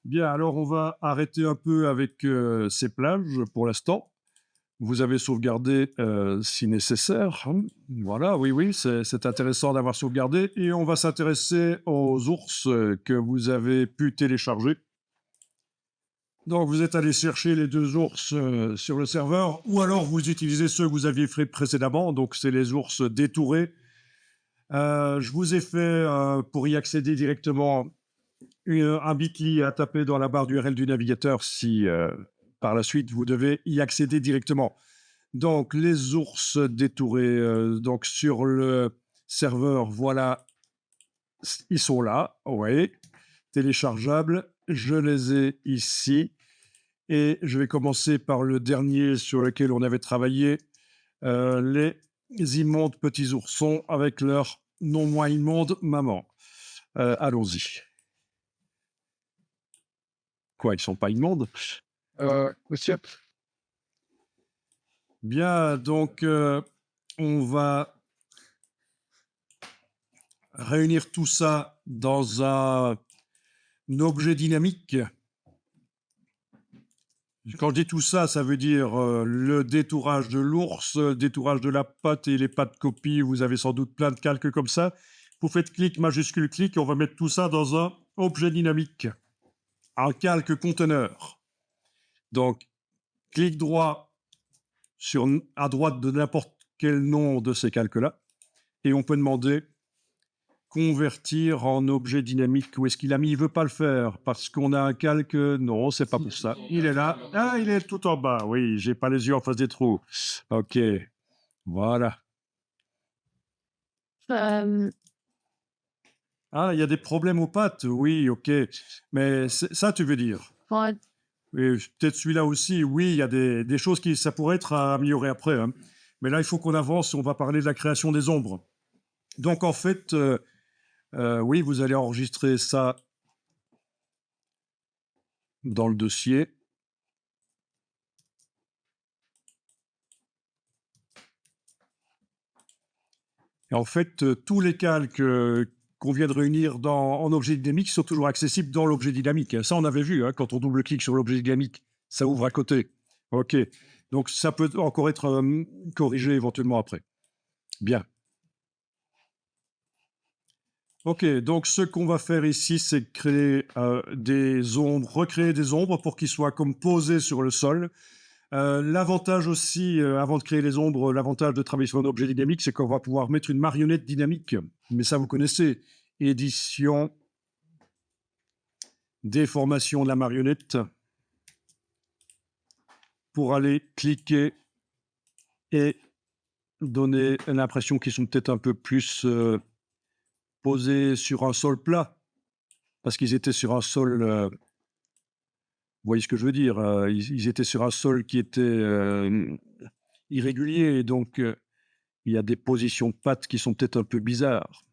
Bien, alors on va arrêter un peu avec ces plages pour l'instant. Vous avez sauvegardé si nécessaire, hein. Voilà, oui, oui, c'est intéressant d'avoir sauvegardé. Et on va s'intéresser aux ours que vous avez pu télécharger. Donc, vous êtes allé chercher les deux ours sur le serveur, ou alors vous utilisez ceux que vous aviez fait précédemment. Donc, c'est les ours détourés. Je vous ai fait, pour y accéder directement, un bit.ly à taper dans la barre d'URL du navigateur si par la suite vous devez y accéder directement. Donc les ours détourés donc sur le serveur, voilà, ils sont là, oui, téléchargeables. Je les ai ici et je vais commencer par le dernier sur lequel on avait travaillé, les immondes petits oursons avec leur non moins immonde maman. Allons-y. Quoi, ils sont pas immondes? Monsieur, Bien, donc on va réunir tout ça dans un objet dynamique. Quand je dis tout ça, ça veut dire le détourage de l'ours, le détourage de la patte et les pattes copies. Vous avez sans doute plein de calques comme ça. Vous faites clic, majuscule, clic, et on va mettre tout ça dans un objet dynamique, un calque conteneur. Donc, clic droit sur, à droite de n'importe quel nom de ces calques-là, et on peut demander convertir en objet dynamique. Où est-ce qu'il a mis? Il veut pas le faire parce qu'on a un calque. Non, c'est pas pour ça. Il est là. Ah, il est tout en bas. Oui, j'ai pas les yeux en face des trous. Ok, voilà. euh, Ah, il y a des problèmes aux pattes. Oui, ok. Mais ça, tu veux dire? ouais, Oui, peut-être celui-là aussi. Oui, il y a des choses qui, ça pourrait être amélioré après, hein. Mais là, il faut qu'on avance. On va parler de la création des ombres. Donc, en fait, oui, vous allez enregistrer ça dans le dossier. Et en fait, tous les calques qu'on vient de réunir en objet dynamique sont toujours accessibles dans l'objet dynamique. Ça, on avait vu, hein, quand on double-clique sur l'objet dynamique, ça ouvre à côté. OK. Donc, ça peut encore être corrigé éventuellement après. Bien. OK. Donc, ce qu'on va faire ici, c'est créer des ombres, recréer des ombres pour qu'ils soient comme posés sur le sol. L'avantage aussi, avant de créer les ombres, l'avantage de travailler sur un objet dynamique, c'est qu'on va pouvoir mettre une marionnette dynamique. Mais ça, vous connaissez. Édition, déformation de la marionnette, pour aller cliquer et donner l'impression qu'ils sont peut-être un peu plus posés sur un sol plat, parce qu'ils étaient sur un sol, vous voyez ce que je veux dire, ils étaient sur un sol qui était irrégulier, et donc il y a des positions de pattes qui sont peut-être un peu bizarres.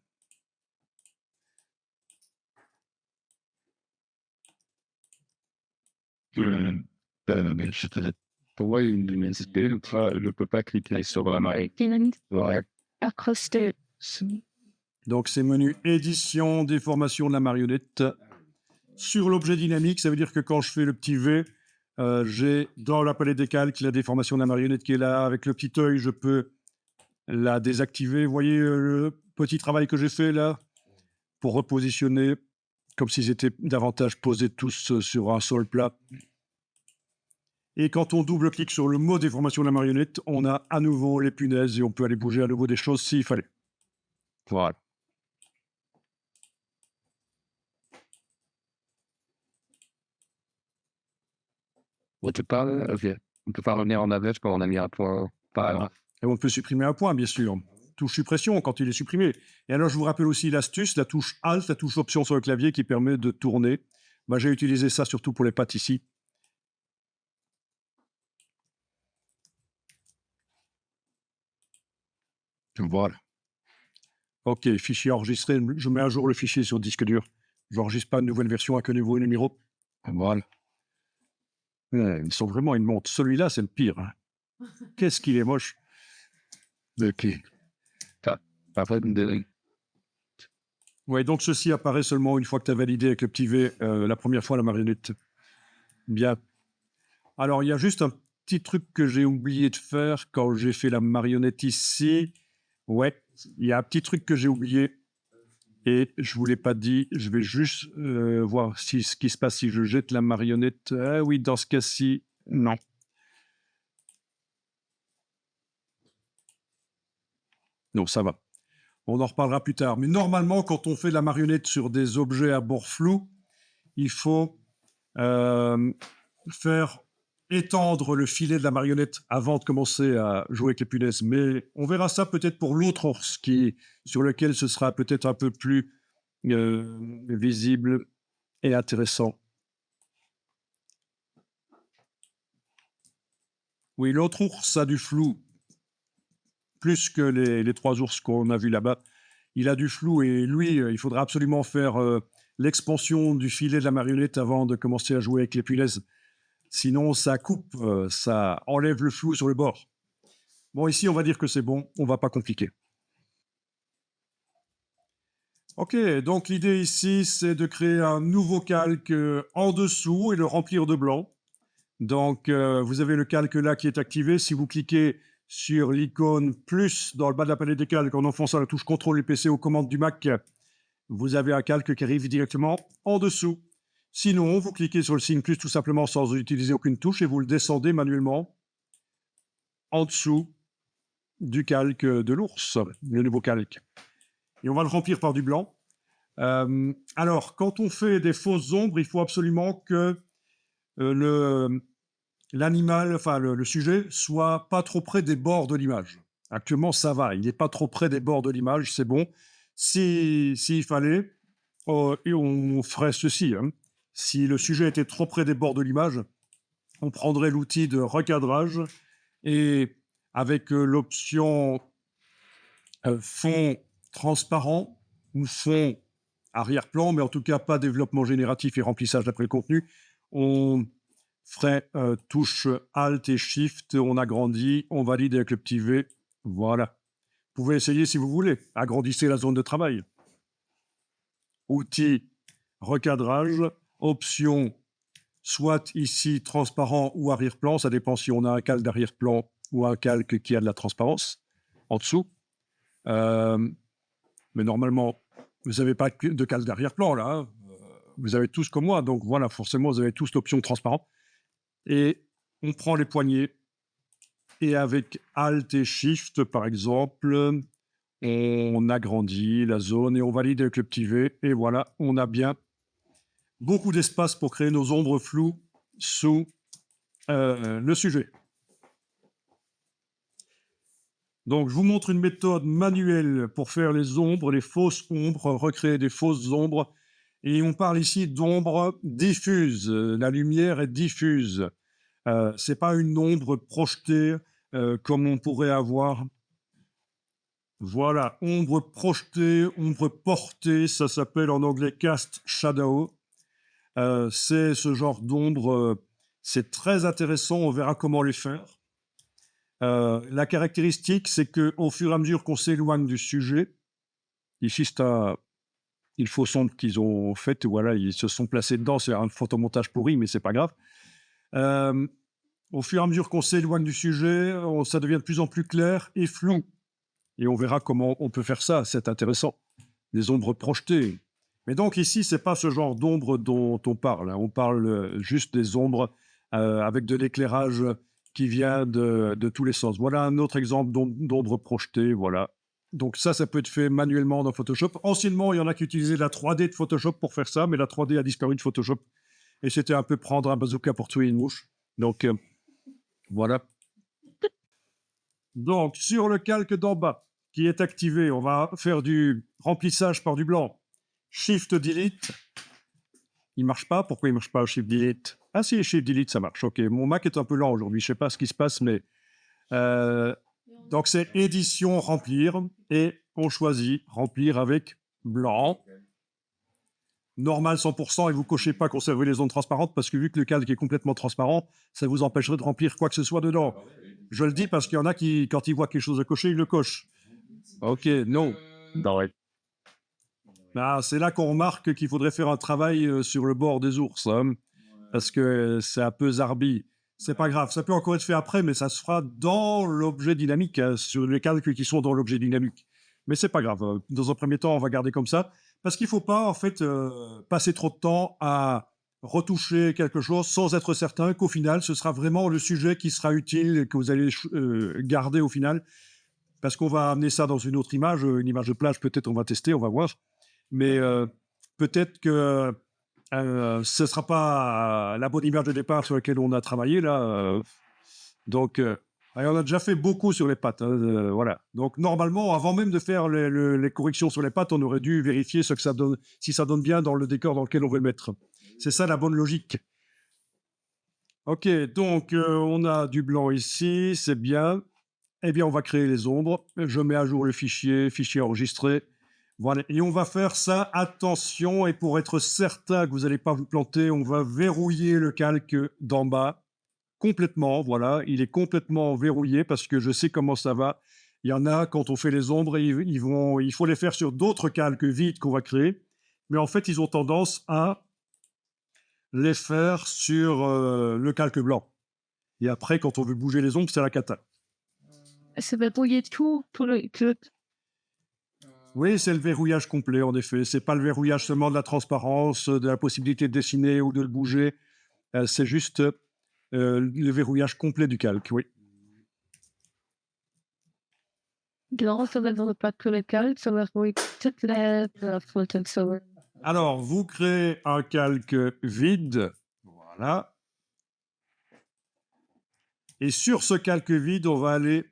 mais pour moi, une immensité, je ne peux pas cliquer sur la maille. Ouais. Accosté. Donc, c'est menu édition, déformation de la marionnette. Sur l'objet dynamique, ça veut dire que quand je fais le petit V, j'ai dans la palette des calques la déformation de la marionnette qui est là. Avec le petit œil, je peux la désactiver. Vous voyez le petit travail que j'ai fait là pour repositionner comme s'ils étaient davantage posés tous sur un sol plat. Et quand on double-clique sur le mot déformation de la marionnette, on a à nouveau les punaises et on peut aller bouger à nouveau des choses s'il fallait. Voilà. Ok. On peut pas revenir en avec quand on a mis un point. Pas grave. Et on peut supprimer un point, bien sûr. Touche suppression quand il est supprimé. Et alors, je vous rappelle aussi l'astuce, la touche Alt, la touche Option sur le clavier qui permet de tourner. Moi, j'ai utilisé ça surtout pour les pattes ici. Voilà. OK, fichier enregistré. Je mets à jour le fichier sur disque dur. Je n'enregistre pas une nouvelle version avec un nouveau numéro. Voilà. Ouais, ils sont vraiment une montre. Celui-là, c'est le pire, hein. Qu'est-ce qu'il est moche. OK. Après, Ouais, donc ceci apparaît seulement une fois que tu as validé avec le petit V la première fois la marionnette. Bien. Alors, il y a juste un petit truc que j'ai oublié de faire quand j'ai fait la marionnette ici. Ouais, il y a un petit truc que j'ai oublié et je vous l'ai pas dit. Je vais juste voir si, ce qui se passe si je jette la marionnette. Ah oui, dans ce cas-ci, non. Non, ça va. On en reparlera plus tard. Mais normalement, quand on fait la marionnette sur des objets à bord flou, il faut euh, faire étendre le filet de la marionnette avant de commencer à jouer avec les punaises. Mais on verra ça peut-être pour l'autre ours sur lequel ce sera peut-être un peu plus visible et intéressant. Oui, l'autre ours a du flou, plus que les trois ours qu'on a vus là-bas. Il a du flou et lui, il faudra absolument faire l'expansion du filet de la marionnette avant de commencer à jouer avec les punaises. Sinon, ça coupe, ça enlève le flou sur le bord. Bon, ici, on va dire que c'est bon, on va pas compliquer. Ok, donc l'idée ici, c'est de créer un nouveau calque en dessous et le remplir de blanc. Donc, vous avez le calque là qui est activé. Si vous cliquez sur l'icône plus dans le bas de la palette des calques en enfonçant la touche CTRL et PC aux commandes du Mac, vous avez un calque qui arrive directement en dessous. Sinon, vous cliquez sur le signe plus tout simplement sans utiliser aucune touche et vous le descendez manuellement en dessous du calque de l'ours, le nouveau calque. Et on va le remplir par du blanc. Alors, quand on fait des fausses ombres, il faut absolument que l'animal, enfin le sujet, soit pas trop près des bords de l'image. Actuellement, ça va, il n'est pas trop près des bords de l'image, c'est bon. S'il fallait, et on ferait ceci. Hein. Si le sujet était trop près des bords de l'image, on prendrait l'outil de recadrage et avec l'option fond transparent ou fond arrière-plan, mais en tout cas pas développement génératif et remplissage d'après le contenu, on ferait touche Alt et Shift, on agrandit, on valide avec le petit V, voilà. Vous pouvez essayer si vous voulez, agrandissez la zone de travail. Outil recadrage, option soit ici transparent ou arrière-plan, ça dépend si on a un calque d'arrière-plan ou un calque qui a de la transparence en dessous. Mais normalement, vous n'avez pas de calque d'arrière-plan là. Hein. Vous avez tous comme moi, donc voilà, forcément, vous avez tous l'option transparent. Et on prend les poignées et avec Alt et Shift, par exemple, on agrandit la zone et on valide avec le petit V. Et voilà, on a bien beaucoup d'espace pour créer nos ombres floues sous le sujet. Donc, je vous montre une méthode manuelle pour faire les ombres, les fausses ombres, recréer des fausses ombres. Et on parle ici d'ombres diffuses. La lumière est diffuse. C'est pas une ombre projetée comme on pourrait avoir. Voilà, ombre projetée, ombre portée, ça s'appelle en anglais cast shadow. C'est ce genre d'ombre, c'est très intéressant, on verra comment les faire. La caractéristique, c'est qu'au fur et à mesure qu'on s'éloigne du sujet, ici c'est une fausse ombre qu'ils ont faite, voilà, ils se sont placés dedans, c'est un photomontage pourri, mais c'est pas grave. Au fur et à mesure qu'on s'éloigne du sujet, ça devient de plus en plus clair et flou. Et on verra comment on peut faire ça, c'est intéressant. Les ombres projetées. Mais donc ici, c'est pas ce genre d'ombre dont on parle. Hein. On parle juste des ombres avec de l'éclairage qui vient de tous les sens. Voilà un autre exemple d'ombre projetée, voilà. Donc ça peut être fait manuellement dans Photoshop. Anciennement, il y en a qui utilisaient la 3D de Photoshop pour faire ça, mais la 3D a disparu de Photoshop. Et c'était un peu prendre un bazooka pour tuer une mouche. Donc, voilà. Donc, sur le calque d'en bas, qui est activé, on va faire du remplissage par du blanc. Shift Delete. Il marche pas. Pourquoi il marche pas Shift Delete? Ah si, Shift Delete, ça marche. Ok, mon Mac est un peu lent aujourd'hui. Je sais pas ce qui se passe, mais donc c'est édition remplir et on choisit remplir avec blanc. Normal 100% et vous cochez pas conserver les zones transparentes parce que vu que le calque est complètement transparent, ça vous empêcherait de remplir quoi que ce soit dedans. Je le dis parce qu'il y en a qui, quand ils voient quelque chose à cocher, ils le cochent. Ok, non. Ah, c'est là qu'on remarque qu'il faudrait faire un travail sur le bord des ours, hein, parce que c'est un peu zarbi. C'est pas grave, ça peut encore être fait après, mais ça se fera dans l'objet dynamique, hein, sur les calques qui sont dans l'objet dynamique. Mais c'est pas grave. Dans un premier temps, on va garder comme ça, parce qu'il faut pas en fait passer trop de temps à retoucher quelque chose sans être certain qu'au final, ce sera vraiment le sujet qui sera utile et que vous allez garder au final, parce qu'on va amener ça dans une image de plage, peut-être on va tester, on va voir. Mais peut-être que ce ne sera pas la bonne image de départ sur laquelle on a travaillé là. Donc, et on a déjà fait beaucoup sur les pattes, hein, voilà. Donc normalement, avant même de faire les corrections sur les pattes, on aurait dû vérifier ce que ça donne, si ça donne bien dans le décor dans lequel on veut le mettre. C'est ça la bonne logique. Ok, donc on a du blanc ici, c'est bien. Eh bien, on va créer les ombres. Je mets à jour le fichier enregistré. Voilà. Et on va faire ça, attention, et pour être certain que vous n'allez pas vous planter, on va verrouiller le calque d'en bas complètement. Voilà, il est complètement verrouillé parce que je sais comment ça va. Il y en a, quand on fait les ombres, il faut les faire sur d'autres calques vides qu'on va créer. Mais en fait, ils ont tendance à les faire sur le calque blanc. Et après, quand on veut bouger les ombres, c'est la cata. Ça va brouiller tout pour que Oui, c'est le verrouillage complet, en effet. C'est pas le verrouillage seulement de la transparence, de la possibilité de dessiner ou de le bouger. C'est juste le verrouillage complet du calque, oui. non, ça va dans pas que le calque, ça va brouiller toute la photo. Ça va. Alors, vous créez un calque vide, voilà. Et sur ce calque vide, on va aller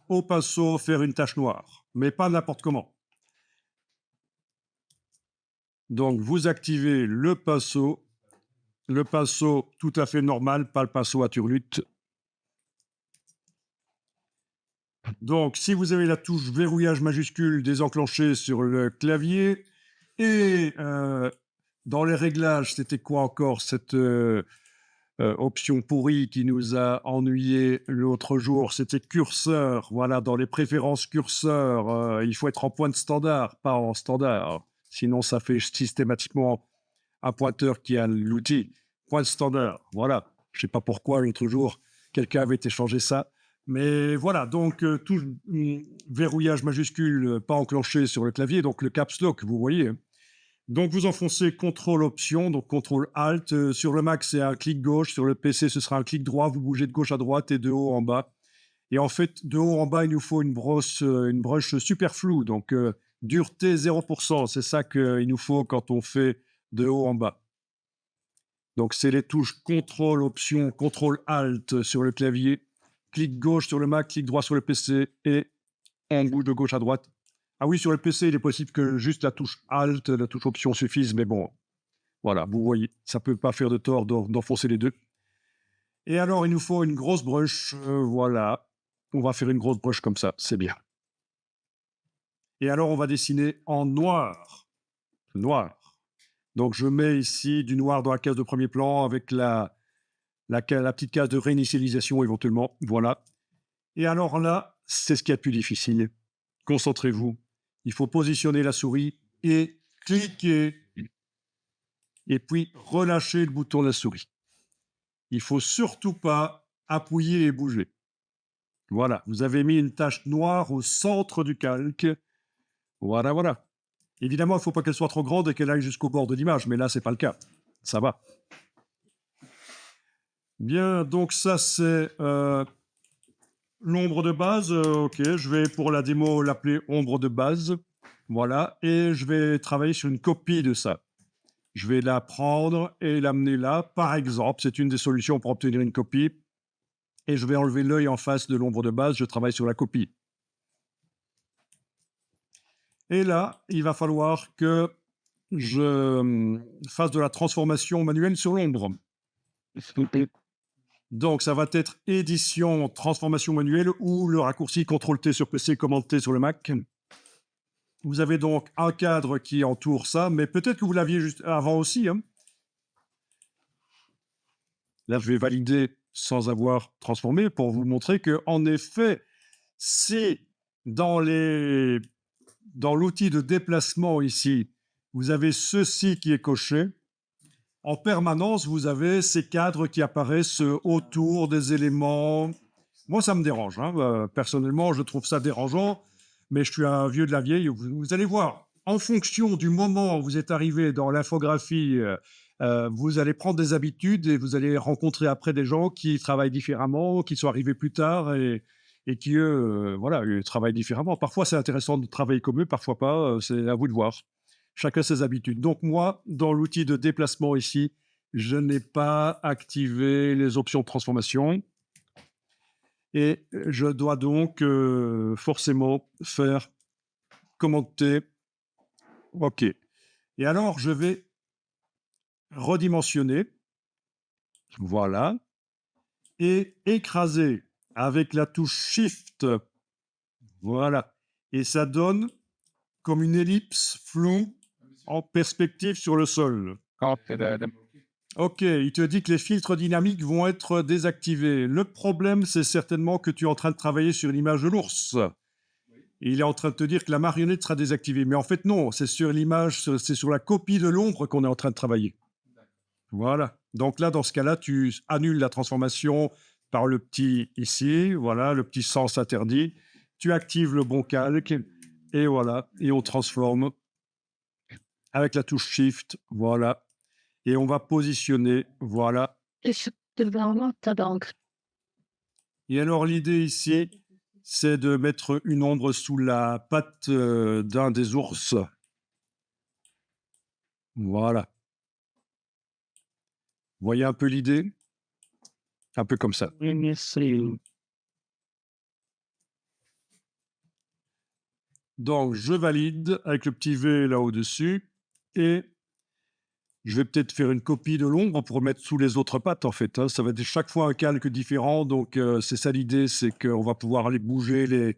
au pinceau faire une tache noire, mais pas n'importe comment. Donc, vous activez le pinceau tout à fait normal, pas le pinceau à turlute. Donc, si vous avez la touche verrouillage majuscule désenclenchée sur le clavier, et dans les réglages, c'était quoi encore cette option pourrie qui nous a ennuyé l'autre jour? C'était curseur. Voilà, dans les préférences curseur, il faut être en pointe standard, pas en standard. Sinon, ça fait systématiquement un pointeur qui a l'outil. Pointe standard, voilà. Je ne sais pas pourquoi l'autre jour, quelqu'un avait échangé ça. Mais voilà, donc tout verrouillage majuscule pas enclenché sur le clavier, donc le caps lock, vous voyez. Donc vous enfoncez CTRL Option, donc CTRL Alt. Sur le Mac, c'est un clic gauche. Sur le PC, ce sera un clic droit. Vous bougez de gauche à droite et de haut en bas. Et en fait, de haut en bas, il nous faut une brush super floue. Donc dureté 0%. C'est ça qu'il nous faut quand on fait de haut en bas. Donc c'est les touches CTRL Option, CTRL Alt sur le clavier. Clic gauche sur le Mac, clic droit sur le PC et on bouge de gauche à droite. Ah oui, sur le PC, il est possible que juste la touche Alt, la touche Option suffise, mais bon, voilà, vous voyez, ça peut pas faire de tort d'enfoncer les deux. Et alors, il nous faut une grosse brush, voilà. On va faire une grosse brush comme ça, c'est bien. Et alors, on va dessiner en noir. Noir. Donc, je mets ici du noir dans la case de premier plan avec la petite case de réinitialisation éventuellement. Voilà. Et alors là, c'est ce qui est le plus difficile. Concentrez-vous. Il faut positionner la souris et cliquer. Et puis relâcher le bouton de la souris. Il faut surtout pas appuyer et bouger. Voilà, vous avez mis une tache noire au centre du calque. Voilà, voilà. Évidemment, il ne faut pas qu'elle soit trop grande et qu'elle aille jusqu'au bord de l'image, mais là, ce n'est pas le cas. Ça va. Bien, donc ça, c'est l'ombre de base. Ok, je vais pour la démo l'appeler ombre de base. Voilà, et je vais travailler sur une copie de ça. Je vais la prendre et l'amener là. Par exemple, c'est une des solutions pour obtenir une copie. Et je vais enlever l'œil en face de l'ombre de base. Je travaille sur la copie. Et là, il va falloir que je fasse de la transformation manuelle sur l'ombre. Donc, ça va être édition, transformation manuelle ou le raccourci CTRL-T sur PC, Command-T sur le Mac. Vous avez donc un cadre qui entoure ça, mais peut-être que vous l'aviez juste avant aussi. Hein. Là, je vais valider sans avoir transformé pour vous montrer que, en effet, si dans l'outil de déplacement ici, vous avez ceci qui est coché. En permanence, vous avez ces cadres qui apparaissent autour des éléments. Moi, ça me dérange, hein. Personnellement, je trouve ça dérangeant, mais je suis un vieux de la vieille. Vous allez voir, en fonction du moment où vous êtes arrivé dans l'infographie, vous allez prendre des habitudes et vous allez rencontrer après des gens qui travaillent différemment, qui sont arrivés plus tard et qui, eux, voilà, ils travaillent différemment. Parfois, c'est intéressant de travailler comme eux, parfois pas, c'est à vous de voir. Chacun ses habitudes. Donc moi, dans l'outil de déplacement ici, je n'ai pas activé les options de transformation et je dois donc forcément faire commenter. OK. Et alors, je vais redimensionner, voilà, et écraser avec la touche Shift, voilà. Et ça donne comme une ellipse floue en perspective sur le sol. OK, il te dit que les filtres dynamiques vont être désactivés. Le problème, c'est certainement que tu es en train de travailler sur l'image de l'ours. Et il est en train de te dire que la marionnette sera désactivée. Mais en fait, non, c'est sur l'image, c'est sur la copie de l'ombre qu'on est en train de travailler. Voilà. Donc là, dans ce cas-là, tu annules la transformation par le petit ici, voilà, le petit sens interdit. Tu actives le bon calque et voilà, et on transforme avec la touche Shift, voilà. Et on va positionner, voilà. Et c'est vraiment ta langue. Et alors l'idée ici, c'est de mettre une ombre sous la patte d'un des ours. Voilà. Vous voyez un peu l'idée? Un peu comme ça. Donc, je valide avec le petit V là au-dessus et je vais peut-être faire une copie de l'ombre pour mettre sous les autres pattes en fait, hein. Ça va être chaque fois un calque différent, donc c'est ça l'idée, c'est qu'on va pouvoir les bouger, les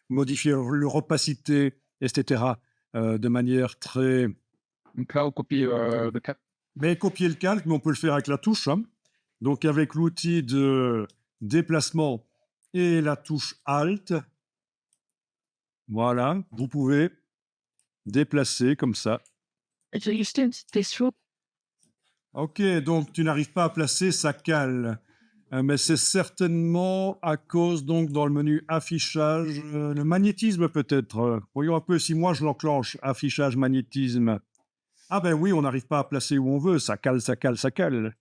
modifier leur opacité, etc. De manière très... Mais copier le calque, mais on peut le faire avec la touche, hein. Donc avec l'outil de déplacement et la touche Alt, voilà, vous pouvez déplacer comme ça. Je juste des choses. Ok, donc tu n'arrives pas à placer, ça cale. Mais c'est certainement à cause, donc, dans le menu affichage, le magnétisme peut-être. Voyons un peu si moi je l'enclenche, affichage, magnétisme. Ah ben oui, on n'arrive pas à placer où on veut, ça cale, ça cale, ça cale.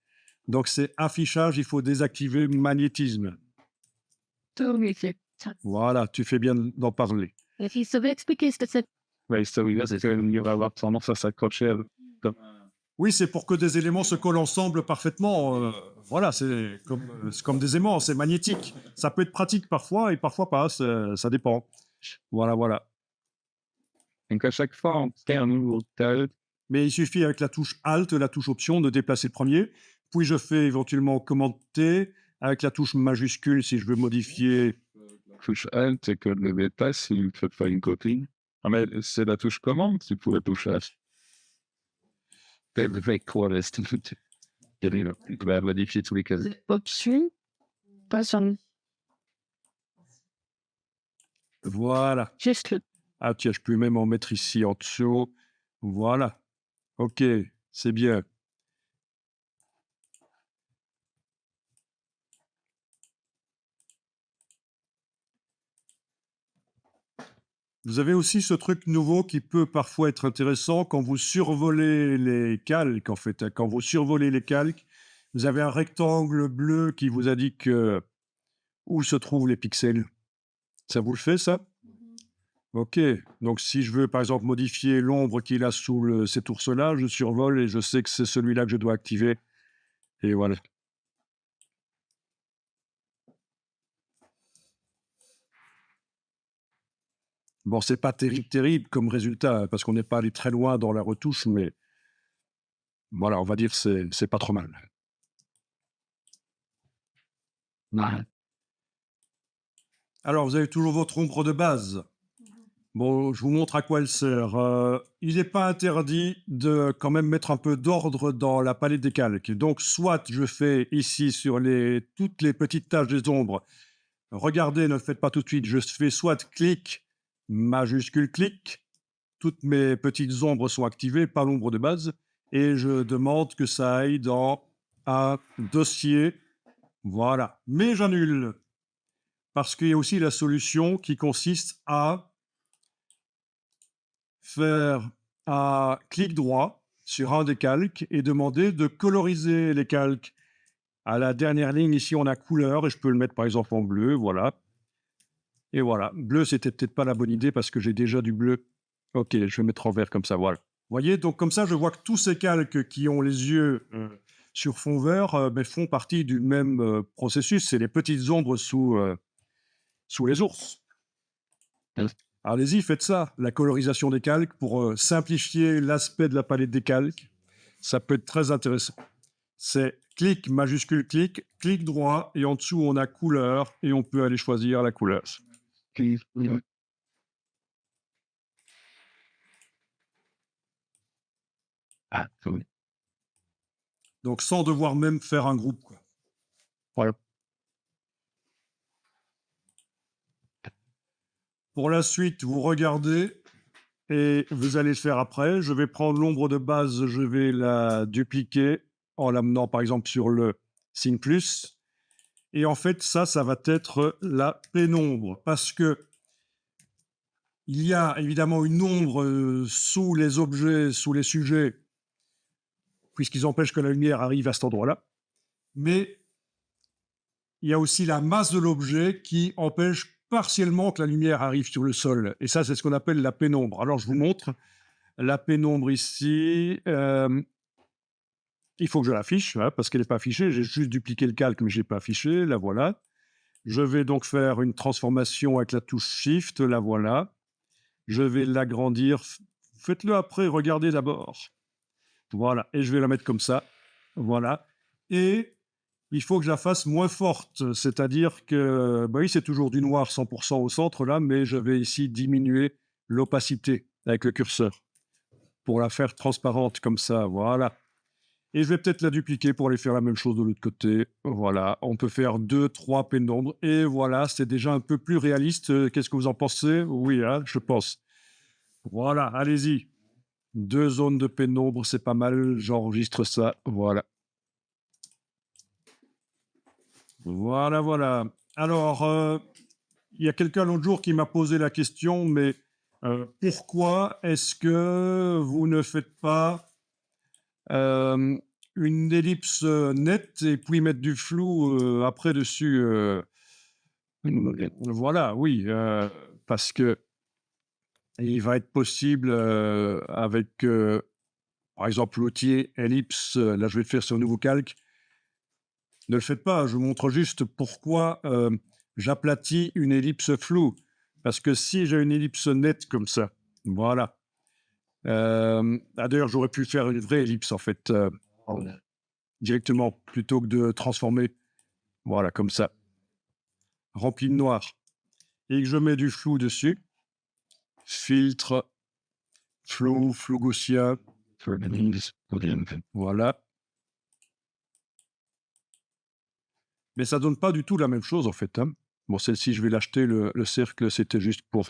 Donc c'est affichage, il faut désactiver magnétisme. Voilà, tu fais bien d'en parler. Et il savait expliquer ce que c'est. Il va avoir tendance à s'accrocher. Oui, c'est pour que des éléments se collent ensemble parfaitement. Voilà, c'est comme des aimants, c'est magnétique. Ça peut être pratique parfois et parfois pas, ça dépend. Voilà, voilà. Donc à chaque fois, on crée un nouveau tel. Mais il suffit avec la touche Alt, la touche Option, de déplacer le premier. Puis je fais éventuellement Commande T avec la touche majuscule si je veux modifier. Touche Alt, c'est que le déplace, il ne fait pas une copie. Ah, mais c'est la touche commande, tu pouvais toucher. Il va modifier tous les cas. Option. Pas sur Voilà. juste le. Ah tiens, je peux même en mettre ici en dessous. Voilà. Ok, c'est bien. Vous avez aussi ce truc nouveau qui peut parfois être intéressant quand vous survolez les calques, en fait. Quand vous survolez les calques, vous avez un rectangle bleu qui vous indique où se trouvent les pixels. Ça vous le fait, ça? Ok. Donc, si je veux, par exemple, modifier l'ombre qu'il a sous cet ours-là, je survole et je sais que c'est celui-là que je dois activer. Et voilà. Bon, c'est pas terrible comme résultat, parce qu'on n'est pas allé très loin dans la retouche, mais voilà, on va dire que c'est pas trop mal. Alors, vous avez toujours votre ombre de base. Bon, je vous montre à quoi elle sert. Il n'est pas interdit de quand même mettre un peu d'ordre dans la palette des calques. Donc, soit je fais ici sur toutes les petites taches des ombres. Regardez, ne le faites pas tout de suite. Je fais soit clic, majuscule clic, toutes mes petites ombres sont activées, pas l'ombre de base, et je demande que ça aille dans un dossier. Voilà. Mais j'annule. Parce qu'il y a aussi la solution qui consiste à faire un clic droit sur un des calques et demander de coloriser les calques. À la dernière ligne, ici, on a couleur et je peux le mettre par exemple en bleu, voilà. Et voilà. Bleu, c'était peut-être pas la bonne idée parce que j'ai déjà du bleu. Ok, je vais mettre en vert comme ça, voilà. Vous voyez, donc comme ça, je vois que tous ces calques qui ont les yeux sur fond vert ben, font partie du même processus. C'est les petites ombres sous les ours. Allez-y, faites ça, la colorisation des calques pour simplifier l'aspect de la palette des calques. Ça peut être très intéressant. C'est clic, majuscule clic, clic droit, et en dessous, on a couleur, et on peut aller choisir la couleur. Ah, oui. Donc, sans devoir même faire un groupe, quoi. Voilà. Pour la suite, vous regardez et vous allez le faire après. Je vais prendre l'ombre de base, je vais la dupliquer en l'amenant par exemple sur le signe plus. Et en fait, ça va être la pénombre parce que il y a évidemment une ombre sous les objets, sous les sujets, puisqu'ils empêchent que la lumière arrive à cet endroit-là. Mais il y a aussi la masse de l'objet qui empêche partiellement que la lumière arrive sur le sol. Et ça, c'est ce qu'on appelle la pénombre. Alors, je vous montre la pénombre ici. Il faut que je l'affiche, hein, parce qu'elle n'est pas affichée. J'ai juste dupliqué le calque, mais je n'ai pas affiché. La voilà. Je vais donc faire une transformation avec la touche Shift. La voilà. Je vais l'agrandir. Faites-le après, regardez d'abord. Voilà. Et je vais la mettre comme ça. Voilà. Et il faut que je la fasse moins forte, c'est-à-dire que, bah oui, c'est toujours du noir 100% au centre là, mais je vais ici diminuer l'opacité avec le curseur pour la faire transparente comme ça, voilà. Et je vais peut-être la dupliquer pour aller faire la même chose de l'autre côté, voilà. On peut faire 2, 3 pénombres, et voilà, c'est déjà un peu plus réaliste. Qu'est-ce que vous en pensez? Oui, hein, je pense. Voilà, allez-y. 2 zones de pénombre, c'est pas mal, j'enregistre ça, voilà. Voilà, voilà. Alors, il y a quelqu'un l'autre jour qui m'a posé la question, mais pourquoi est-ce que vous ne faites pas une ellipse nette et puis mettre du flou après dessus Voilà, oui, parce que il va être possible avec, par exemple, l'outil ellipse, là je vais le faire sur un nouveau calque. Ne le faites pas, je vous montre juste pourquoi j'aplatis une ellipse floue. Parce que si j'ai une ellipse nette comme ça, voilà. D'ailleurs, j'aurais pu faire une vraie ellipse, en fait, directement, plutôt que de transformer, voilà, comme ça, rempli de noir. Et que je mets du flou dessus. Filtre, flou, flou gaussien. Voilà. Mais ça donne pas du tout la même chose, en fait, hein. Bon, celle-ci, je vais l'acheter, le cercle, c'était juste pour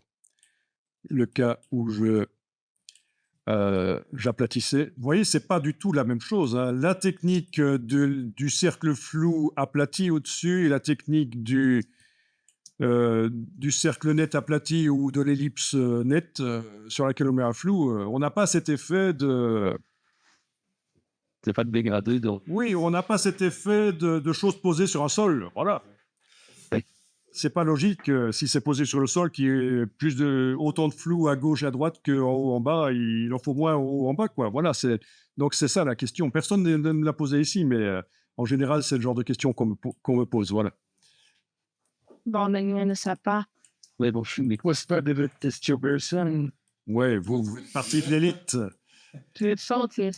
le cas où j'aplatissais. Vous voyez, c'est pas du tout la même chose, hein. La technique du cercle flou aplati au-dessus et la technique du cercle net aplati ou de l'ellipse nette sur laquelle on met un flou, on n'a pas cet effet de... C'est pas de dégradé, donc. Oui, on n'a pas cet effet de choses posées sur un sol, voilà. Oui. C'est pas logique si c'est posé sur le sol qu'il y ait autant de flou à gauche et à droite qu'en haut en bas, il en faut moins en haut en bas, quoi. Voilà, donc c'est ça la question. Personne ne me l'a posé ici, mais en général, c'est le genre de question qu'on me pose, voilà. Bon, mais il ne sait pas. Mais bon, mais quoi, c'est pas de question personne. Ouais, vous êtes partie de l'élite. Tu es sorti.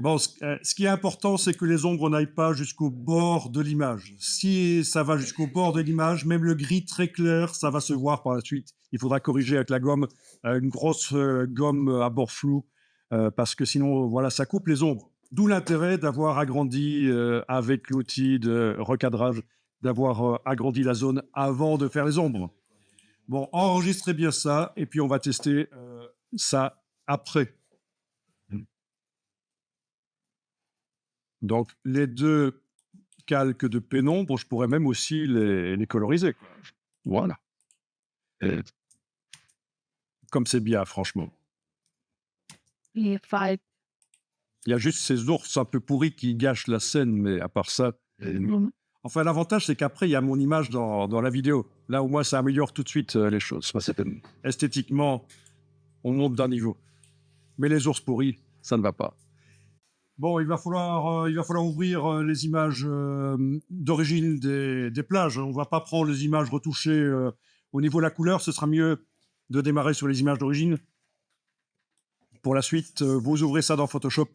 Bon, ce qui est important, c'est que les ombres n'aillent pas jusqu'au bord de l'image. Si ça va jusqu'au bord de l'image, même le gris très clair, ça va se voir par la suite. Il faudra corriger avec la gomme, une grosse gomme à bord flou, parce que sinon, voilà, ça coupe les ombres. D'où l'intérêt d'avoir agrandi avec l'outil de recadrage, d'avoir agrandi la zone avant de faire les ombres. Bon, enregistrez bien ça, et puis on va tester ça après. Donc, les deux calques de pénombre, je pourrais même aussi les coloriser. Voilà, Euh, comme c'est bien, franchement. Et five. Il y a juste ces ours un peu pourris qui gâchent la scène, mais à part ça... Enfin, l'avantage, c'est qu'après, il y a mon image dans la vidéo. Là, au moins, ça améliore tout de suite les choses. Esthétiquement, on monte d'un niveau. Mais les ours pourris, ça ne va pas. Bon, il va falloir ouvrir les images d'origine des plages. On ne va pas prendre les images retouchées au niveau de la couleur. Ce sera mieux de démarrer sur les images d'origine. Pour la suite, vous ouvrez ça dans Photoshop.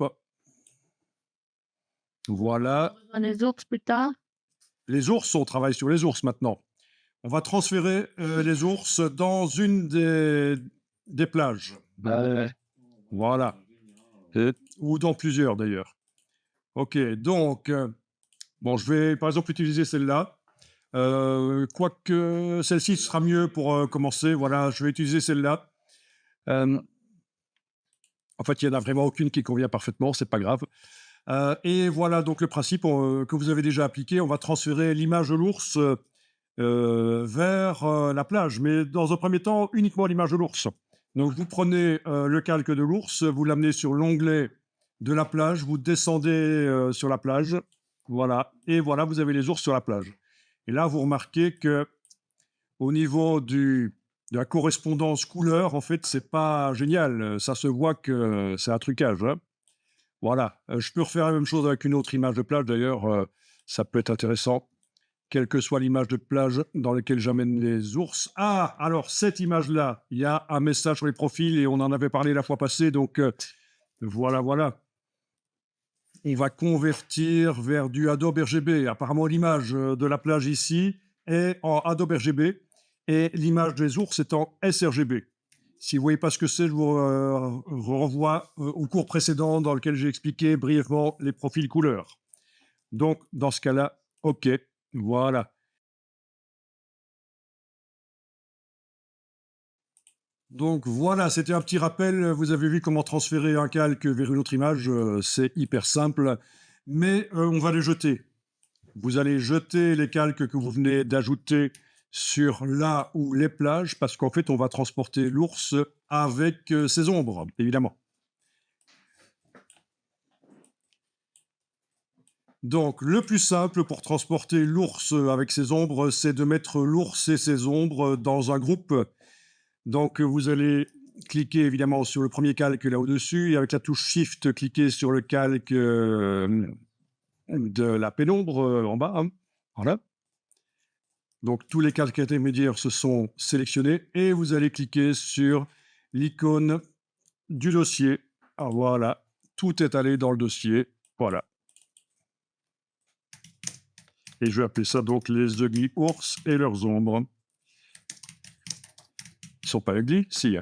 Voilà. Les autres plus tard. Les ours, on travaille sur les ours maintenant. On va transférer les ours dans une des plages. Voilà. Ou dans plusieurs, d'ailleurs. OK, donc, bon, je vais, par exemple, utiliser celle-là. Quoique celle-ci sera mieux pour commencer. Voilà, je vais utiliser celle-là. En fait, il n'y en a vraiment aucune qui convient parfaitement, c'est pas grave. Et voilà donc le principe que vous avez déjà appliqué. On va transférer l'image de l'ours vers la plage, mais dans un premier temps, uniquement l'image de l'ours. Donc, vous prenez le calque de l'ours, vous l'amenez sur l'onglet de la plage, vous descendez sur la plage, voilà, et voilà, vous avez les ours sur la plage. Et là, vous remarquez que au niveau de la correspondance couleur, en fait, c'est pas génial. Ça se voit que c'est un trucage, hein. Voilà. Je peux refaire la même chose avec une autre image de plage, d'ailleurs, ça peut être intéressant, quelle que soit l'image de plage dans laquelle j'amène les ours. Ah, alors cette image-là, il y a un message sur les profils et on en avait parlé la fois passée, donc voilà, voilà. On va convertir vers du Adobe RGB. Apparemment, l'image de la plage ici est en Adobe RGB et l'image des ours est en sRGB. Si vous ne voyez pas ce que c'est, je vous renvoie au cours précédent dans lequel j'ai expliqué brièvement les profils couleurs. Donc, dans ce cas-là, OK, voilà. Donc voilà, c'était un petit rappel. Vous avez vu comment transférer un calque vers une autre image. C'est hyper simple, mais on va les jeter. Vous allez jeter les calques que vous venez d'ajouter sur là ou les plages, parce qu'en fait, on va transporter l'ours avec ses ombres, évidemment. Donc, le plus simple pour transporter l'ours avec ses ombres, c'est de mettre l'ours et ses ombres dans un groupe. Donc, vous allez cliquer évidemment sur le premier calque là au-dessus, et avec la touche Shift, cliquer sur le calque de la pénombre en bas, hein. Voilà. Donc, tous les calques intermédiaires se sont sélectionnés, et vous allez cliquer sur l'icône du dossier. Ah, voilà, tout est allé dans le dossier. Voilà. Et je vais appeler ça donc les ugly ours et leurs ombres. Ils sont pas ugly? Si.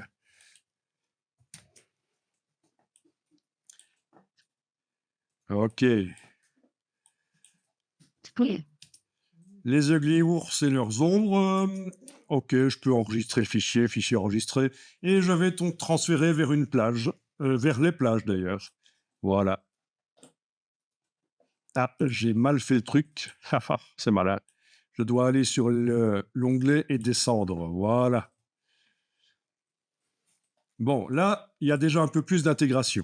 OK. Les ugly ours et leurs ombres. OK, je peux enregistrer le fichier enregistré. Et je vais donc transférer vers une plage. Vers les plages d'ailleurs. Voilà. Ah, j'ai mal fait le truc. C'est malin. Je dois aller sur l'onglet et descendre. Voilà. Bon, là, il y a déjà un peu plus d'intégration.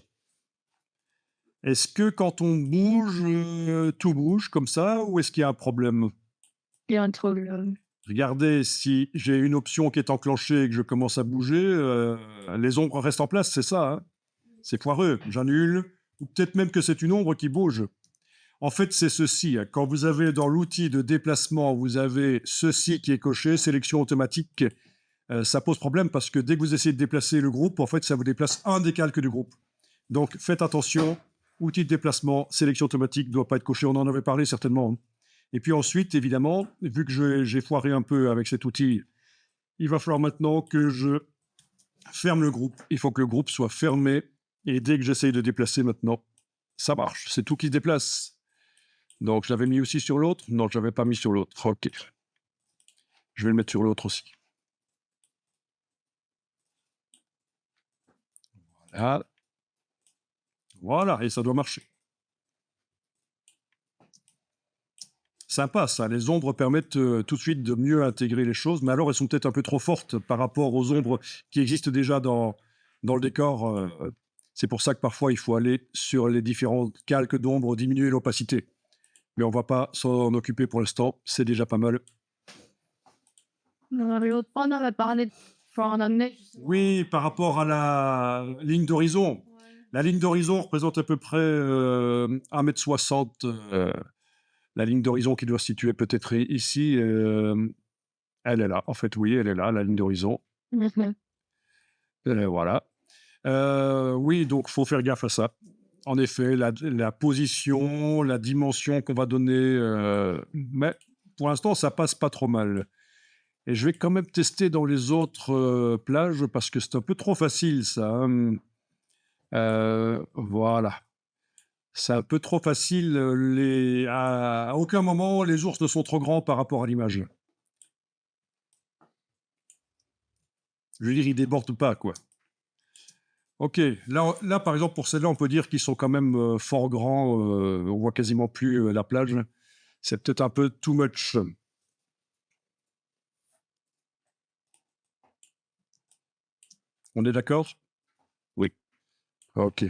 Est-ce que quand on bouge, tout bouge comme ça, ou est-ce qu'il y a un problème? Il y a un problème. Regardez, si j'ai une option qui est enclenchée et que je commence à bouger, les ombres restent en place, c'est ça, hein? C'est foireux, j'annule, ou peut-être même que c'est une ombre qui bouge. En fait, c'est ceci, hein. Quand vous avez dans l'outil de déplacement, vous avez ceci qui est coché, sélection automatique, ça pose problème parce que dès que vous essayez de déplacer le groupe, en fait, ça vous déplace un des calques du groupe. Donc, faites attention, outil de déplacement, sélection automatique ne doit pas être coché, on en avait parlé certainement, hein. Et puis ensuite, évidemment, vu que j'ai foiré un peu avec cet outil, il va falloir maintenant que je ferme le groupe. Il faut que le groupe soit fermé. Et dès que j'essaye de déplacer maintenant, ça marche. C'est tout qui se déplace. Donc, je l'avais mis aussi sur l'autre. Non, je l'avais pas mis sur l'autre. OK. Je vais le mettre sur l'autre aussi. Ah, voilà, et ça doit marcher. Sympa ça, les ombres permettent tout de suite de mieux intégrer les choses, mais alors elles sont peut-être un peu trop fortes par rapport aux ombres qui existent déjà dans le décor. C'est pour ça que parfois il faut aller sur les différents calques d'ombres, diminuer l'opacité. Mais on va pas s'en occuper pour l'instant, c'est déjà pas mal. L'autre fois, on avait parlé de faire en amener. Oui, par rapport à la ligne d'horizon. La ligne d'horizon représente à peu près 1,60 m. La ligne d'horizon qui doit se situer peut-être ici, elle est là. En fait, oui, elle est là, la ligne d'horizon. Voilà. Oui, donc faut faire gaffe à ça. En effet, la position, la dimension qu'on va donner, mais pour l'instant, ça passe pas trop mal. Et je vais quand même tester dans les autres plages parce que c'est un peu trop facile, ça. Hein. Voilà. C'est un peu trop facile. À aucun moment, les ours ne sont trop grands par rapport à l'image. Je veux dire, ils débordent pas, quoi. Ok, là, par exemple, pour celle-là, on peut dire qu'ils sont quand même fort grands. On voit quasiment plus la plage. C'est peut-être un peu too much. On est d'accord? Oui. Ok.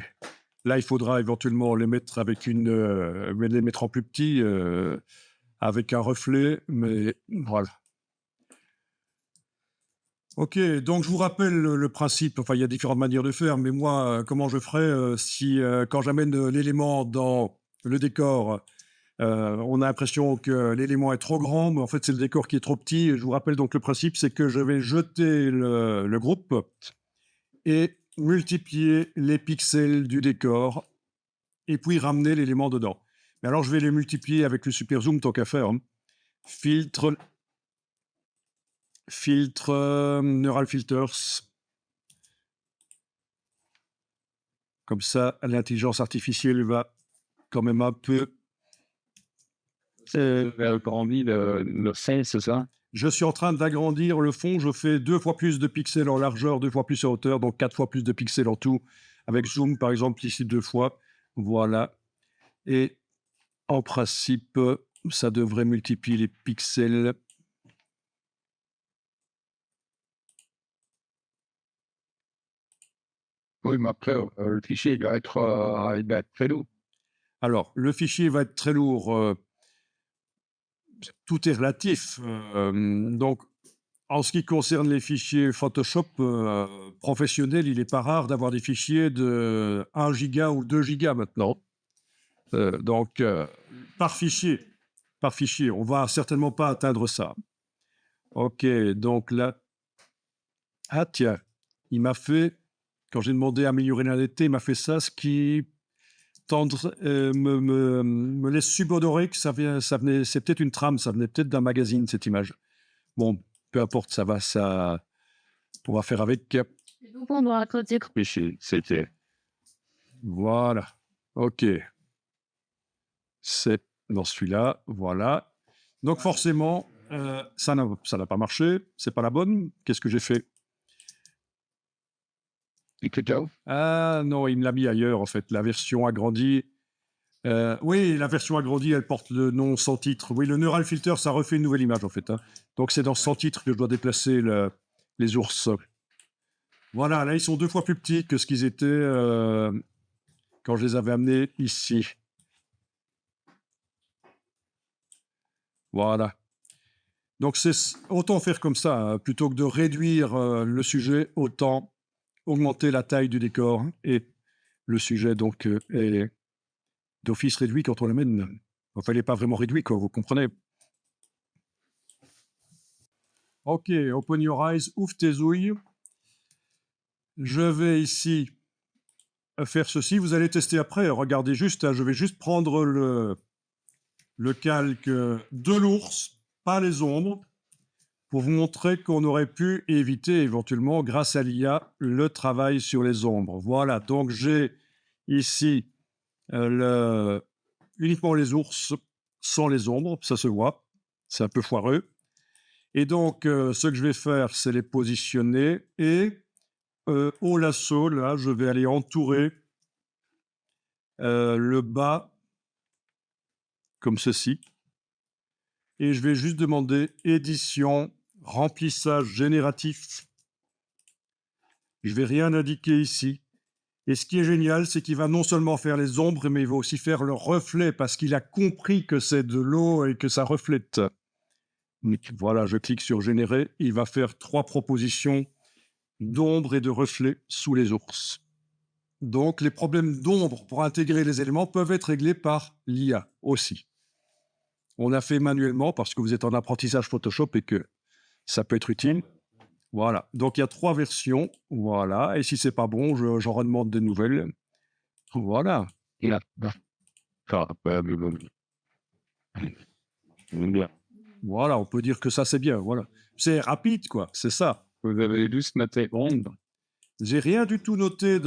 Là, il faudra éventuellement les mettre les mettre en plus petit, avec un reflet, mais voilà. Ok, donc je vous rappelle le principe. Enfin, il y a différentes manières de faire, mais moi, comment je ferais si, quand j'amène l'élément dans le décor, on a l'impression que l'élément est trop grand, mais en fait, c'est le décor qui est trop petit. Je vous rappelle donc le principe, c'est que je vais jeter le groupe et multiplier les pixels du décor et puis ramener l'élément dedans. Mais alors, je vais les multiplier avec le super zoom, tant qu'à faire. Hein. Filtre, Neural Filters. Comme ça, l'intelligence artificielle va quand même un peu. Grandi le sein, c'est ça? Je suis en train d'agrandir le fond. Je fais 2 fois plus de pixels en largeur, 2 fois plus en hauteur, donc 4 fois plus de pixels en tout. Avec zoom, par exemple, ici 2 fois. Voilà. Et en principe, ça devrait multiplier les pixels. Oui, mais après, le fichier il va être très lourd. Alors, le fichier va être très lourd. Tout est relatif. Donc, en ce qui concerne les fichiers Photoshop professionnels, il n'est pas rare d'avoir des fichiers de 1 giga ou 2 gigas maintenant. Donc, par fichier, on va certainement pas atteindre ça. Ok, donc là, ah tiens, il m'a fait, quand j'ai demandé à améliorer la netteté, il m'a fait ça, ce qui me laisse subodorer que ça venait, c'est peut-être une trame, ça venait peut-être d'un magazine, cette image. Bon, peu importe, ça va, ça, on va faire avec. Donc, on doit côté. Fichier, c'était. Voilà. Ok. C'est dans celui-là. Voilà. Donc forcément, ça n'a pas marché. C'est pas la bonne. Qu'est-ce que j'ai fait? Ah non, il me l'a mis ailleurs en fait. La version agrandie. Oui, la version agrandie, elle porte le nom sans titre. Oui, le Neural Filter, ça refait une nouvelle image en fait. Hein. Donc c'est dans sans titre que je dois déplacer les ours. Voilà, là ils sont 2 fois plus petits que ce qu'ils étaient quand je les avais amenés ici. Voilà. Donc c'est autant faire comme ça, hein, plutôt que de réduire le sujet, autant augmenter la taille du décor hein, et le sujet donc est d'office réduit quand on l'amène. Enfin, il n'est pas vraiment réduit, quoi, vous comprenez. Ok, open your eyes, ouvre tes ouilles. Je vais ici faire ceci. Vous allez tester après. Regardez juste, hein, je vais juste prendre le calque de l'ours, pas les ombres, pour vous montrer qu'on aurait pu éviter éventuellement, grâce à l'IA, le travail sur les ombres. Voilà, donc j'ai ici uniquement les ours sans les ombres, ça se voit, c'est un peu foireux. Et donc, ce que je vais faire, c'est les positionner et au lasso, là, je vais aller entourer le bas comme ceci. Et je vais juste demander édition, remplissage génératif. Je vais rien indiquer ici. Et ce qui est génial, c'est qu'il va non seulement faire les ombres, mais il va aussi faire le reflet parce qu'il a compris que c'est de l'eau et que ça reflète. Voilà, je clique sur générer. Il va faire 3 propositions d'ombre et de reflet sous les ours. Donc, les problèmes d'ombre pour intégrer les éléments peuvent être réglés par l'IA aussi. On a fait manuellement parce que vous êtes en apprentissage Photoshop et que ça peut être utile. Voilà. Donc, il y a 3 versions. Voilà. Et si c'est pas bon, j'en redemande des nouvelles. Voilà. Là. Ah, bah, bien. Voilà. On peut dire que ça, c'est bien. Voilà. C'est rapide, quoi. C'est ça. Vous avez juste noté ombre. J'ai rien du tout noté.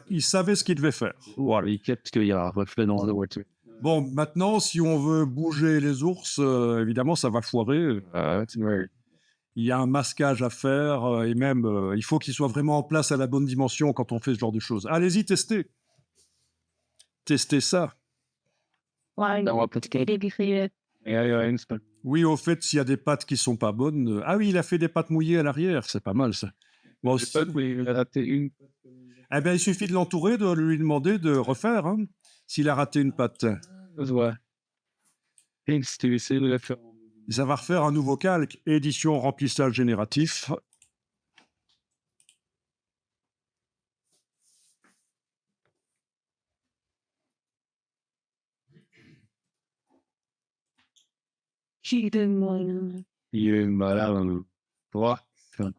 Il savait ce qu'il devait faire. Voilà. Et qu'est-ce qu'il y a un reflet dans la voiture? Bon, maintenant, si on veut bouger les ours, évidemment, ça va foirer. Ouais. Il y a un masquage à faire et même, il faut qu'il soit vraiment en place à la bonne dimension quand on fait ce genre de choses. Allez-y, testez. Testez ça. Ouais, On va peut-être vérifier. Oui, au fait, s'il y a des pattes qui sont pas bonnes. Ah oui, il a fait des pattes mouillées à l'arrière, c'est pas mal ça. Bon, Je sais pas, mais il a raté une. eh bien, il suffit de l'entourer, de lui demander de refaire, hein, s'il a raté une patte. Ouais. Et si tu essaies de la faire. Ça va refaire un nouveau calque, édition remplissage génératif. J'ai demandé. Il est malade. 3, 20,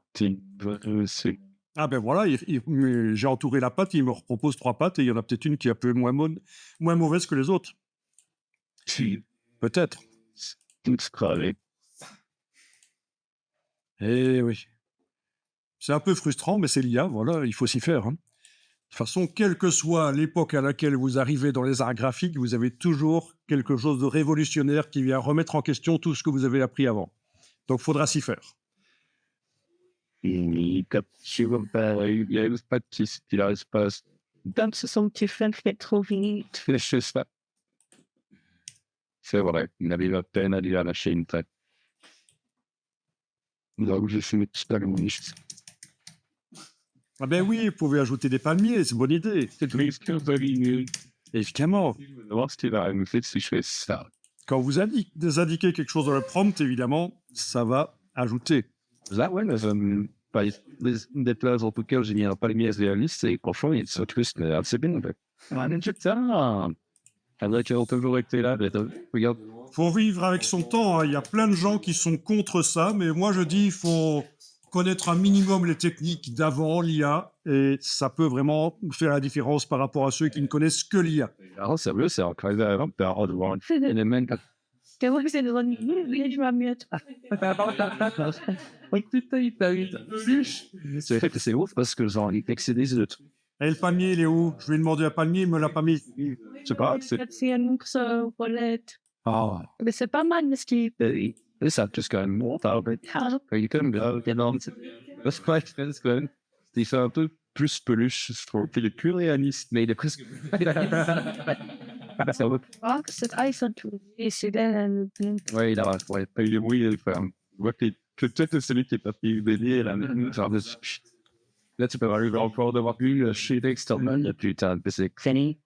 c'est. Ah ben voilà, j'ai entouré la patte, il me propose 3 pattes et il y en a peut-être une qui est un peu moins mauvaise que les autres. Si. Peut-être. Tout scravé. Eh oui. C'est un peu frustrant, mais c'est l'IA, voilà, il faut s'y faire. Hein. De toute façon, quelle que soit l'époque à laquelle vous arrivez dans les arts graphiques, vous avez toujours quelque chose de révolutionnaire qui vient remettre en question tout ce que vous avez appris avant. Donc, il faudra s'y faire. Il y a pas de piste, il n'arrive pas. Dans ce son petit fait trop vite. Je sais pas. C'est vrai, il arrive à peine à lire la chaîne. Donc, je suis communiste. Ah ben oui, vous pouvez ajouter des palmiers, c'est une bonne idée. C'est triste que vous Évidemment. voir ce qu'il va me faire si je fais ça. Quand vous indiquez quelque chose dans le prompt, évidemment, ça va ajouter. Là, ouais, mais des places en tout cas, j'ai mis un palmier réaliste et franchement, il se twist, mais c'est bien. Putain! Faudrait qu'ils ont toujours été là, mais regarde. Faut vivre avec son temps. Hein. Il y a plein de gens qui sont contre ça, mais moi je dis il faut connaître un minimum les techniques d'avant l'IA et ça peut vraiment faire la différence par rapport à ceux qui ne connaissent que l'IA. Alors, sérieux, c'est encore avant de voir un élément. C'est vrai que c'est dans une ville, je m'amuse. Oui, putain, il t'a eu. C'est ouf parce que genre, il excédait de tout. Et le palmier, il est où? Je lui ai demandé un palmier, il me l'a pas mis. Je sais pas, C'est un ours Paulette. Ah, Mais c'est pas mal, ce qui. c'est ça, juste quand même. Bon, t'as il est quand même énorme. C'est pas express quand même. Il fait un peu plus peluche, je trouve. Il est plus réaliste, mais il est presque. Ah, c'est iPhone tout. Et c'est là. Ouais, il a pas eu les bruits. Il voit que peut-être celui qui est parti délire. Là, tu peux arriver encore d'avoir vu le shit external. Putain, c'est Fanny.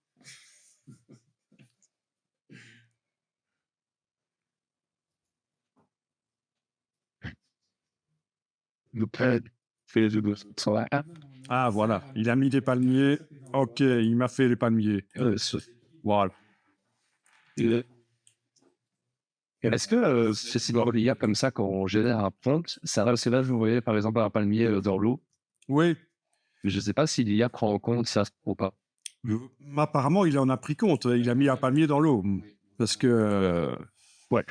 Le pad fait les deux sur la app. Ah voilà, il a mis des palmiers. Ok, il m'a fait les palmiers. Voilà. Est-ce que c'est si l'IA comme ça, quand on génère un prompt, ça va, c'est là, vous voyez par exemple un palmier dans l'eau, Oui, mais je ne sais pas si l'IA prend en compte ça ou pas. apparemment il en a pris compte. Il a mis un palmier dans l'eau. Parce que... ouais.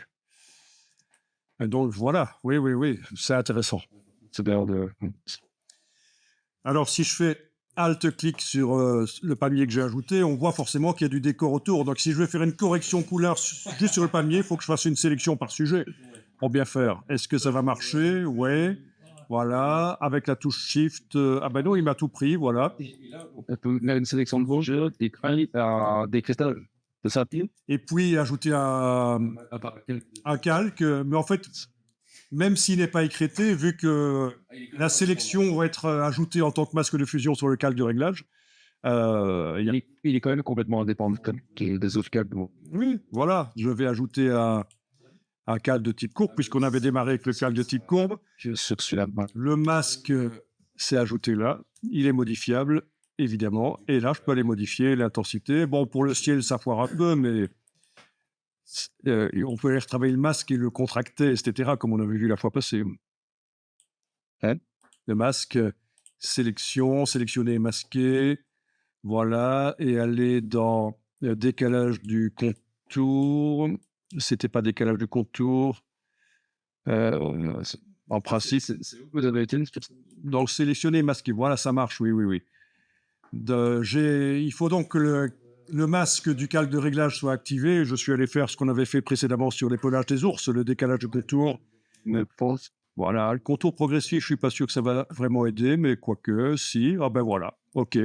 Et donc voilà, oui, c'est intéressant. C'est d'ailleurs de. Alors si je fais Alt-clic sur le palmier que j'ai ajouté, on voit forcément qu'il y a du décor autour. Donc si je veux faire une correction couleur juste sur le palmier, il faut que je fasse une sélection par sujet pour bien faire. Est-ce que ça va marcher? Ouais. Voilà, avec la touche Shift. Ah ben non, il m'a tout pris, voilà. Là, une sélection de bourgeois, des cristals de sapin. Et puis ajouter un calque. Mais en fait, même s'il n'est pas écrété, vu que la sélection va être ajoutée en tant que masque de fusion sur le calque de réglage, Il est quand même complètement indépendant des autres câbles. oui, voilà, je vais ajouter un calque de type courbe, puisqu'on avait démarré avec le calque de type courbe. Sur celui-là. Le masque s'est ajouté là, il est modifiable, évidemment, et là, je peux aller modifier l'intensité. Bon, pour le ciel, ça foire un peu, mais on peut aller retravailler le masque et le contracter, etc., comme on avait vu la fois passée. Hein? Le masque, sélectionner et masquer, voilà, et aller dans décalage du contour. C'était pas décalage du contour. En principe, Vous avez été donc sélectionner et masquer. Voilà, ça marche, oui, oui, oui. Il faut donc que le masque du calque de réglage soit activé. Je suis allé faire ce qu'on avait fait précédemment sur l'épaulage des ours, le décalage du contour. me pense. Voilà, le contour progressif, je suis pas sûr que ça va vraiment aider, mais quoique, si. Ah ben voilà, ok.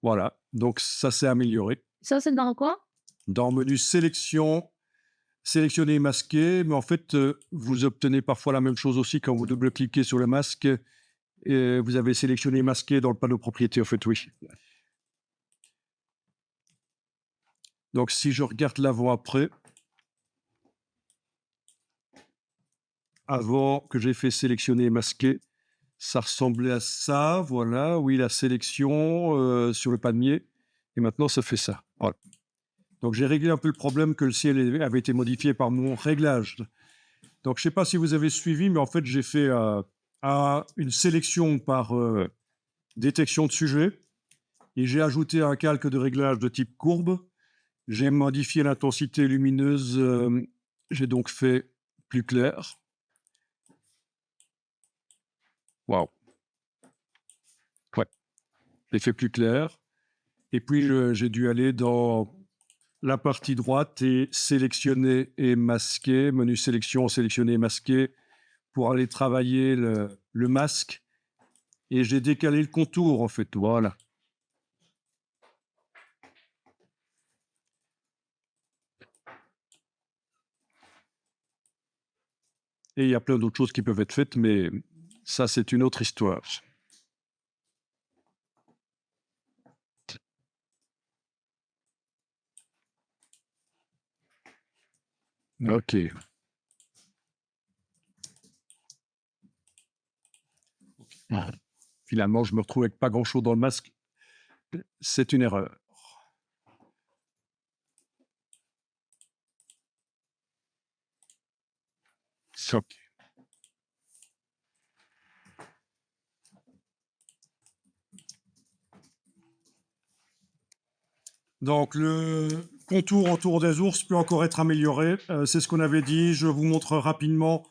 Voilà, donc ça s'est amélioré. Ça, c'est dans quoi? Dans le menu sélection, sélectionner et masquer, mais en fait, vous obtenez parfois la même chose aussi quand vous double-cliquez sur le masque. Et vous avez sélectionné et masqué dans le panneau propriété, en fait, oui. Donc, si je regarde l'avant-après, avant que j'ai fait sélectionner et masquer, ça ressemblait à ça, voilà, oui, la sélection sur le panier, et maintenant, ça fait ça. Voilà. Donc, j'ai réglé un peu le problème que le ciel avait été modifié par mon réglage. Donc, je ne sais pas si vous avez suivi, mais en fait, j'ai fait une sélection par détection de sujet, et j'ai ajouté un calque de réglage de type courbe. J'ai modifié l'intensité lumineuse, j'ai donc fait plus clair. Waouh. Ouais, j'ai fait plus clair. Et puis, j'ai dû aller dans la partie droite et sélectionner et masquer, menu sélection, sélectionner et masquer, pour aller travailler le masque. Et j'ai décalé le contour, en fait, voilà. Et il y a plein d'autres choses qui peuvent être faites, mais ça, c'est une autre histoire. Ok. Finalement, je me retrouve avec pas grand-chose dans le masque. C'est une erreur. Ok. Donc, le contour autour des ours peut encore être amélioré. C'est ce qu'on avait dit. Je vous montre rapidement.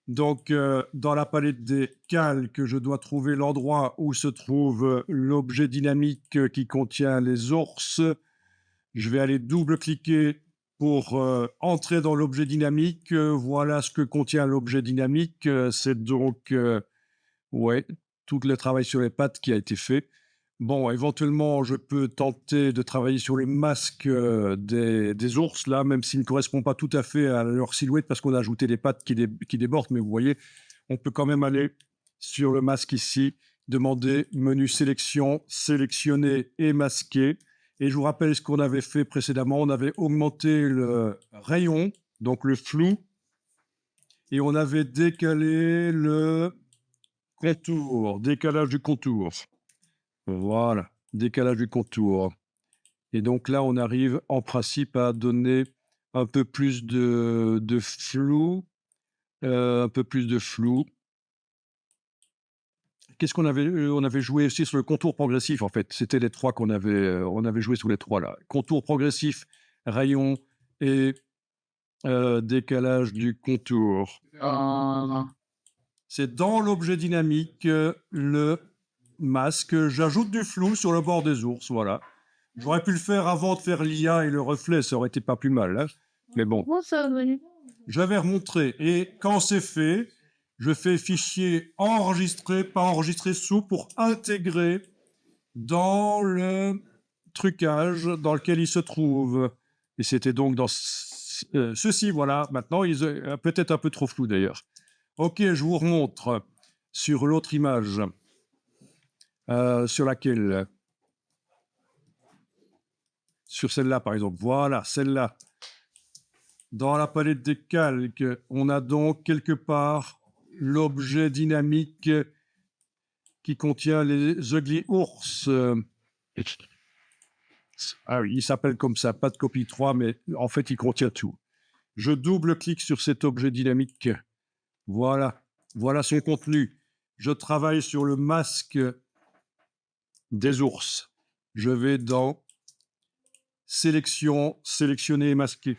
Donc, dans la palette des calques, je dois trouver l'endroit où se trouve l'objet dynamique qui contient les ours. Je vais aller double-cliquer pour entrer dans l'objet dynamique. Voilà ce que contient l'objet dynamique. C'est donc, ouais, tout le travail sur les pattes qui a été fait. Bon, éventuellement, je peux tenter de travailler sur les masques des ours, là, même s'ils ne correspondent pas tout à fait à leur silhouette, parce qu'on a ajouté des pattes qui débordent, mais vous voyez, on peut quand même aller sur le masque ici, demander menu sélection, sélectionner et masquer. Et je vous rappelle ce qu'on avait fait précédemment, on avait augmenté le rayon, donc le flou, et on avait décalé le contour, décalage du contour. Voilà, décalage du contour. Et donc là, on arrive en principe à donner un peu plus de flou. Un peu plus de flou. Qu'est-ce qu'on avait on avait joué aussi sur le contour progressif, en fait. C'était les trois qu'on avait, on avait joué sur les trois, là. Contour progressif, rayon et décalage du contour. C'est dans l'objet dynamique, le masque. J'ajoute du flou sur le bord des ours, voilà. J'aurais pu le faire avant de faire l'IA et le reflet, ça aurait été pas plus mal, hein. Mais bon, Comment ça est venu? j'avais remontré. Et quand c'est fait, Je fais fichier enregistré, pas enregistré sous, pour intégrer dans le trucage dans lequel il se trouve. Et c'était donc dans ceci, voilà. Maintenant, il est peut-être un peu trop flou d'ailleurs. Ok, je vous remontre sur l'autre image. Sur laquelle? Sur celle-là, par exemple. Voilà, celle-là. Dans la palette des calques, on a donc quelque part l'objet dynamique qui contient les ugly ours. Ah oui, il s'appelle comme ça, pas de copie 3, mais en fait, il contient tout. Je double-clique sur cet objet dynamique. Voilà, voilà son contenu. Je travaille sur le masque des ours. Je vais dans Sélection, sélectionner et masquer.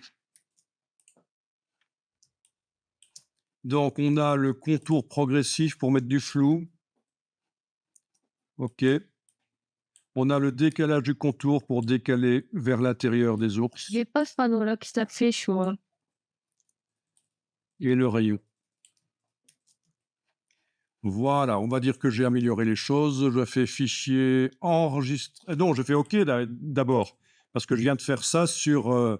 Donc, on a le contour progressif pour mettre du flou. OK. On a le décalage du contour pour décaler vers l'intérieur des ours. J'ai pas ce panneau-là qui s'affiche, moi. Et le rayon. Voilà, on va dire que j'ai amélioré les choses. Je fais fichier enregistré. Non, je fais OK d'abord, parce que je viens de faire ça sur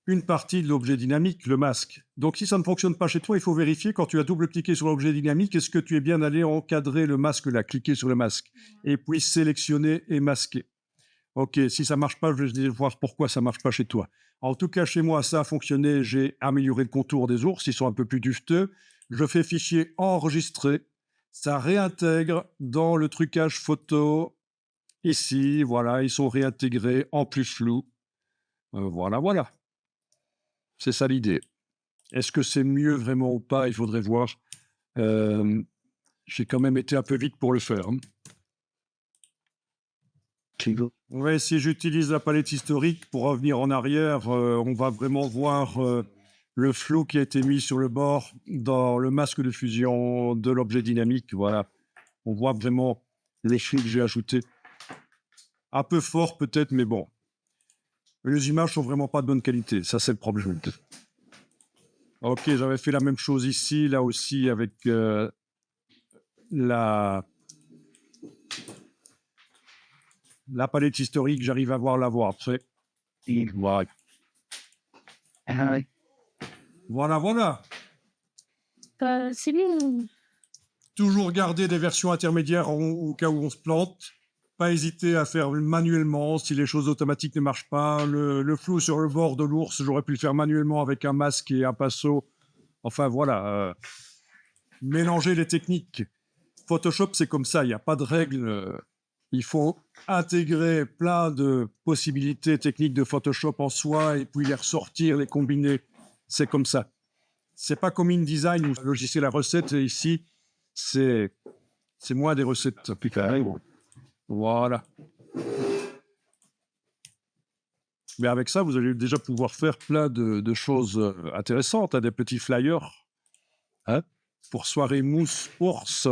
une partie de l'objet dynamique, le masque. Donc, si ça ne fonctionne pas chez toi, il faut vérifier quand tu as double-cliqué sur l'objet dynamique, est-ce que tu es bien allé encadrer le masque là, cliquer sur le masque, et puis sélectionner et masquer. OK, si ça ne marche pas, je vais voir pourquoi ça ne marche pas chez toi. En tout cas, chez moi, ça a fonctionné. J'ai amélioré le contour des ours, ils sont un peu plus duveteux. Je fais fichier enregistré. Ça réintègre dans le trucage photo. Ici, voilà, ils sont réintégrés en plus flou. Voilà, voilà. C'est ça l'idée. Est-ce que c'est mieux vraiment ou pas? Il faudrait voir. J'ai quand même été un peu vite pour le faire. Hein. Ouais, si j'utilise la palette historique pour revenir en arrière, on va vraiment voir le flou qui a été mis sur le bord dans le masque de fusion de l'objet dynamique. Voilà, on voit vraiment les flous que j'ai ajoutés. Un peu fort peut-être, mais bon. Les images sont vraiment pas de bonne qualité, ça c'est le problème. Ok, j'avais fait la même chose ici, là aussi avec la palette historique, j'arrive à la voir après. Voilà. Voilà, voilà. C'est bien. Toujours garder des versions intermédiaires au cas où on se plante. Pas hésiter à faire manuellement si les choses automatiques ne marchent pas. Le flou sur le bord de l'ours, j'aurais pu le faire manuellement avec un masque et un pinceau. Enfin voilà, mélanger les techniques. Photoshop, c'est comme ça, il n'y a pas de règles. Il faut intégrer plein de possibilités techniques de Photoshop en soi et puis les ressortir, les combiner. C'est comme ça. C'est pas comme InDesign où le logiciel à recette, et ici, c'est moins des recettes. Voilà. Mais avec ça, vous allez déjà pouvoir faire plein de choses intéressantes, des petits flyers, hein, pour soirée mousse ours.